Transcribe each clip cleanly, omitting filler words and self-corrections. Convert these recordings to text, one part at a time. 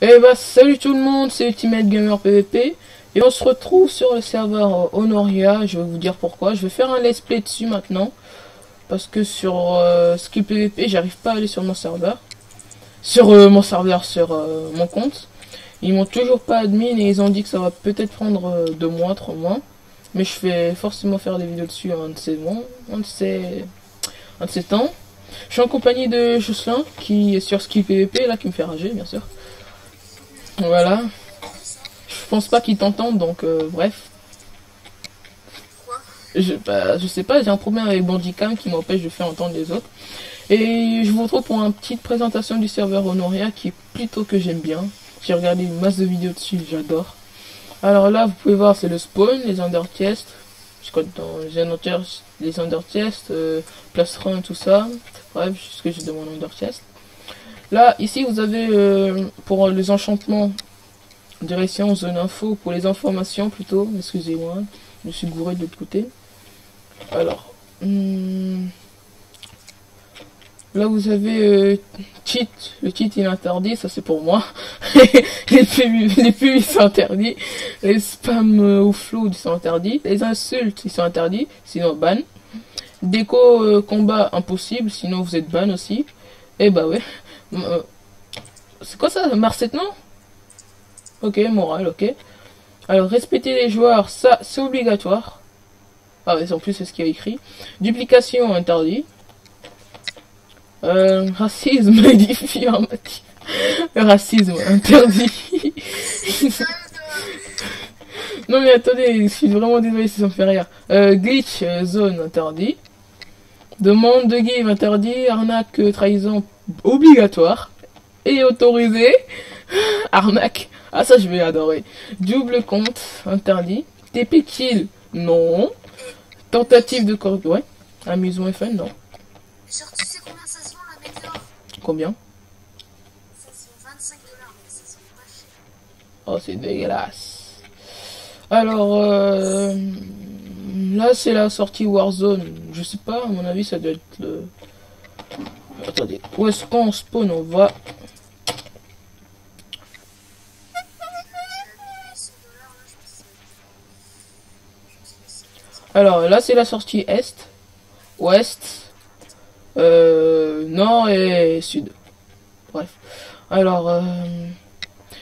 Et bah salut tout le monde, c'est Ultimate Gamer PVP et on se retrouve sur le serveur Honoria. Je vais vous dire pourquoi. Je vais faire un let's play dessus maintenant parce que sur Skill PVP j'arrive pas à aller sur mon serveur. Sur mon compte. Ils m'ont toujours pas admin et ils ont dit que ça va peut-être prendre 2 mois, 3 mois. Mais je vais forcément faire des vidéos dessus un de ces mois, un de ces temps. Je suis en compagnie de Jocelyn qui est sur Skill PVP là qui me fait rager bien sûr. Voilà. Je pense pas qu'ils t'entendent, donc bref. Je sais pas, j'ai un problème avec Bandicam qui m'empêche de faire entendre les autres. Et je vous retrouve pour une petite présentation du serveur Honoria qui est plutôt que j'aime bien. J'ai regardé une masse de vidéos dessus, j'adore. Alors là, vous pouvez voir, c'est le spawn, les underchests. Je code dans les underchests, plastron, tout ça. Bref, ce que j'ai de mon underchest. Là, ici, vous avez pour les enchantements, direction zone info, pour les informations plutôt, excusez-moi, je me suis gouré de l'autre côté. Alors, là vous avez cheat, le cheat il est interdit, ça c'est pour moi. les pubs ils sont interdits, les spams au flow ils sont interdits, les insultes ils sont interdits, sinon ban. Déco combat impossible, sinon vous êtes ban aussi. Et bah ouais. C'est quoi ça, Marset non? Ok, morale, ok. Alors, respecter les joueurs, ça, c'est obligatoire. Ah, mais en plus, c'est ce qu'il y a écrit. Duplication, interdit. Racisme, affirmatif. Racisme, interdit. Non, mais attendez, je suis vraiment désolé si ça me fait rire. Glitch, zone, interdit. Demande de give, interdit. Arnaque, trahison, obligatoire. Et autorisé. Arnaque. Ah ça je vais adorer. Double compte, interdit. TP kill, non. Tentative de corruption, ouais. Amusement et fun, non. Genre tu sais combien ça se vend la météore? Combien? Ça se vend 25$, mais ça se vend pas cher. Oh c'est dégueulasse. Alors là c'est la sortie Warzone. Je sais pas, à mon avis ça doit être le... Attendez, où est-ce qu'on spawn? On va... Alors là c'est la sortie Est, Ouest, Nord et Sud. Bref. Alors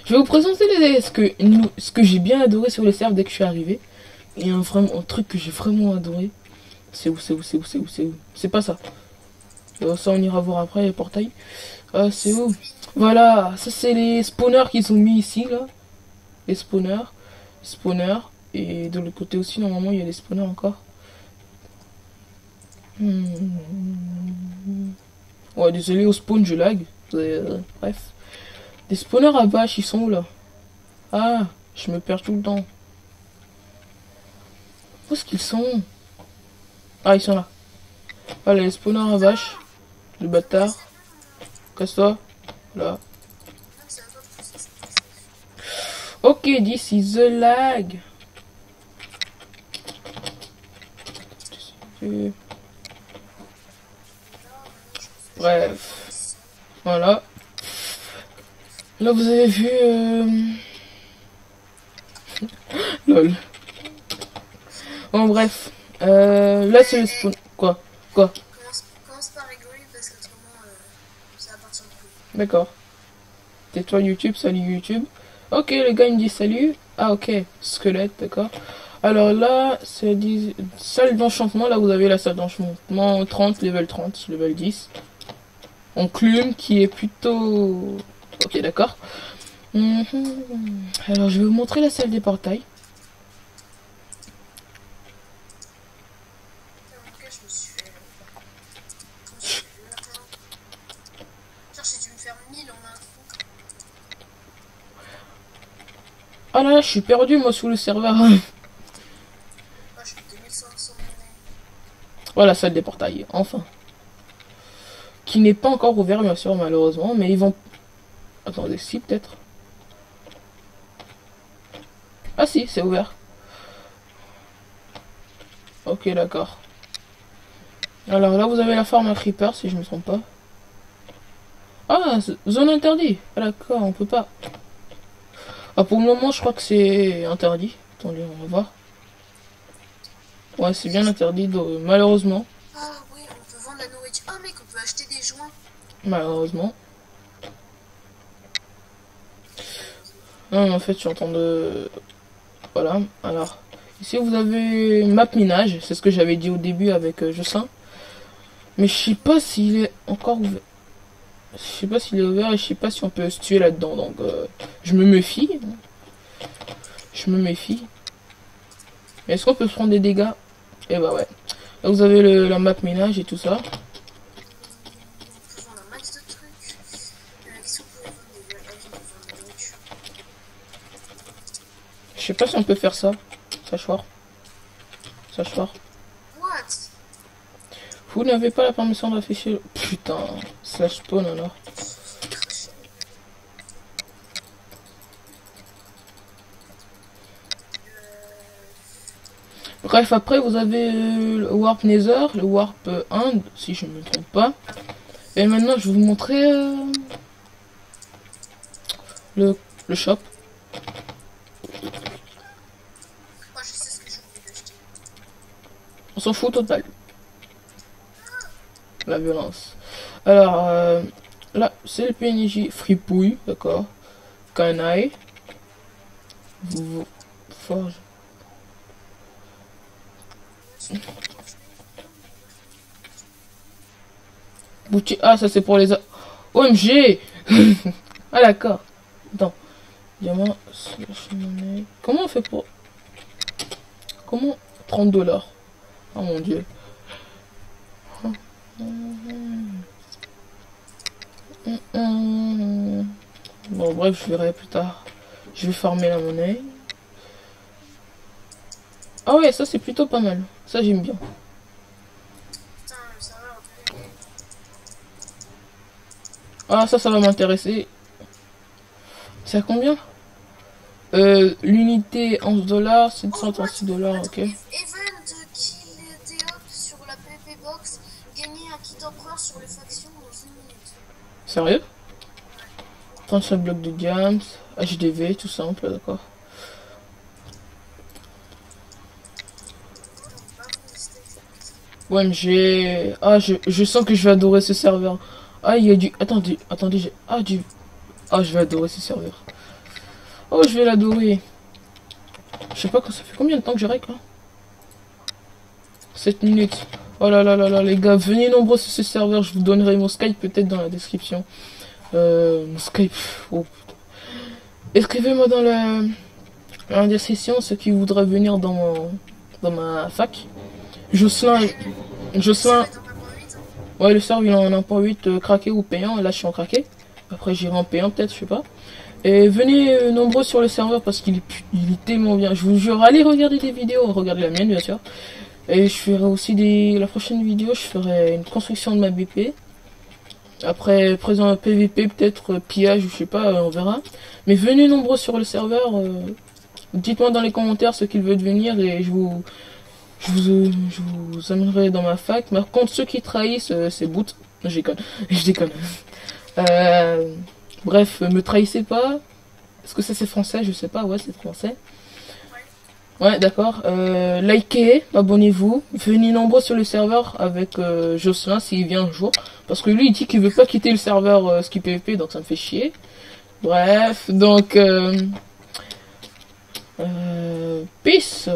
je vais vous présenter ce que j'ai bien adoré sur les serveurs dès que je suis arrivé. Et un truc que j'ai vraiment adoré. C'est où? C'est pas ça. Ça on ira voir après les portails. C'est où? Voilà, ça c'est les spawners qu'ils ont mis ici là. Les spawners. Et de l'autre côté aussi, normalement, il y a des spawners encore. Ouais, désolé, au spawn, je lag. Bref. Des spawners à vache, ils sont où, là? Ah, je me perds tout le temps. Où est-ce qu'ils sont? Ah, ils sont là. Voilà, les spawners à vache. Le bâtard. Casse-toi. Là. Ok, this is the lag. Bref, voilà. Là vous avez vu lol. Bon bref, là c'est le spawn. Quoi? Commence par rigoler parce qu'autrement ça va partir de coup. D'accord. Tais-toi YouTube, salut YouTube. Ok, le gars il me dit salut. Ah ok, squelette, d'accord. Alors là, c'est salle d'enchantement. Là, vous avez la salle d'enchantement 30, level 30, level 10. Enclume qui est plutôt... Ok, d'accord. Alors, je vais vous montrer la salle des portails. Ah là là, je suis perdu, moi, sous le serveur. Voilà, salle des portails, enfin. Qui n'est pas encore ouvert, bien sûr, malheureusement, mais ils vont... Attendez, si, peut-être. Ah si, c'est ouvert. Ok, d'accord. Alors là, vous avez la forme à creeper, si je me trompe pas. Ah, zone interdite. Ah, d'accord, on peut pas. Ah, pour le moment, je crois que c'est interdit. Attendez, on va voir. Ouais, c'est bien interdit, malheureusement. Ah oui, on peut vendre la nourriture. Ah mec, on peut acheter des joints. Malheureusement. Non, mais en fait, je suis en train de... Voilà, alors... Ici, vous avez map minage. C'est ce que j'avais dit au début avec Jocelyn. Mais je sais pas s'il est encore ouvert. Je sais pas s'il est ouvert et je sais pas si on peut se tuer là-dedans. Donc, je me méfie. Je me méfie. Mais est-ce qu'on peut se prendre des dégâts? Eh bah ouais. Là, vous avez la map minage et tout ça. On peut vendre un max de trucs. Qu'est-ce qu'on peut vendre déjà? Ah, on peut vendre de la nourriture. Je sais pas si on peut faire ça. Sachoir. Sachoir. What? Vous n'avez pas la permission d'afficher... Putain. Slash spawn alors. Bref, après vous avez le Warp Nether, le Warp Inde, si je ne me trompe pas. Et maintenant je vais vous montrer le shop. Moi, je sais ce que j'ai envie d'acheter. On s'en fout total. La violence. Alors, là, c'est le PNJ Fripouille, d'accord. Canaille. Forge. Boutique. Ah, ça c'est pour les... OMG. Ah d'accord. Attends. Diamant. Comment on fait pour... Comment 30 $. Oh mon dieu. Bon bref, je verrai plus tard. Je vais farmer la monnaie. Ah ouais, ça c'est plutôt pas mal. Ça j'aime bien. Putain, ça va, Ah ça va m'intéresser. C'est à combien l'unité 11 $, 736 $, ok. Event kill Théop sur la PvP box. Gagner un kit empereur sur les factions dans 1 minute. Sérieux? 35 blocs de diams, HDV, tout simple, d'accord. OMG. Ah, je sens que je vais adorer ce serveur. Ah, il y a du... Attendez, j'ai... Ah, du... Ah, je vais adorer ce serveur. Oh, je vais l'adorer. Je sais pas quand ça fait combien de temps que je règle là. 7 minutes. Oh là là là là, les gars, venez nombreux sur ce serveur. Je vous donnerai mon Skype peut-être dans la description. Mon Skype. Oh, putain. Écrivez-moi dans la description ceux qui voudraient venir dans ma fac. Jocelyn. Ouais, le serveur il est en 1.8 craqué ou payant. Là, je suis en craqué. Après, j'irai en payant peut-être, je sais pas. Et venez nombreux sur le serveur parce qu'il est tellement bien. Je vous jure, allez regarder des vidéos. Regardez la mienne, bien sûr. Et je ferai aussi la prochaine vidéo, je ferai une construction de ma BP. Après, présent PVP, peut-être pillage, je sais pas, on verra. Mais venez nombreux sur le serveur. Dites-moi dans les commentaires ce qu'ils veulent venir et je vous amènerai dans ma fac. Mais par contre, ceux qui trahissent, c'est boot. Je déconne. Je déconne. Bref, me trahissez pas. Est-ce que ça c'est français? Je sais pas, ouais, c'est français. Ouais, d'accord. Likez, abonnez-vous. Venez nombreux sur le serveur avec Jocelyn s'il vient un jour. Parce que lui, il dit qu'il veut pas quitter le serveur Ski PVP, donc ça me fait chier. Bref, donc... peace.